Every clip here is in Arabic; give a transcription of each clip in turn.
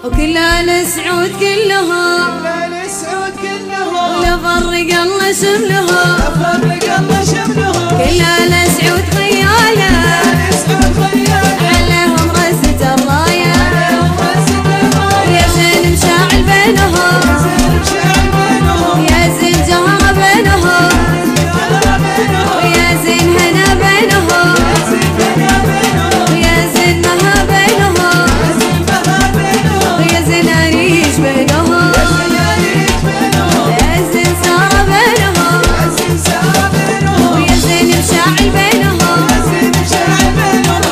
وكل آل سعود كلهم لفرق الله شملهم كل آل سعود خياله عليهم رزة الراية يا زين مشاعل بينهم يا زين جهر بينهم ويا زين هنا بينهم ويا زين مها بينهم ويا زين أريج بينهم يا زين سارة بينهم ويا زين مشاعل بينهم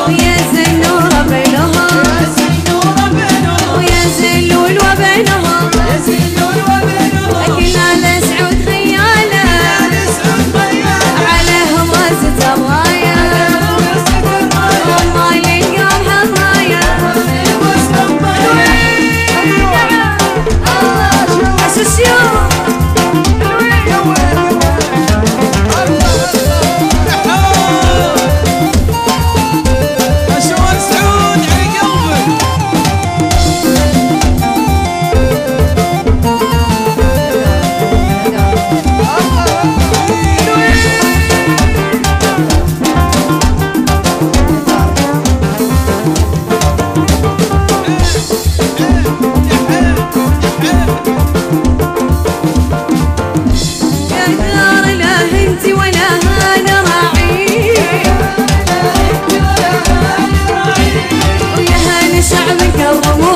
ويا زين نورة بينهم ويا زين لولوة بينهم كل آل سعود خياله عليهم رزة الراية والله للقوم حماية عش الشيوخ شعبك الرموز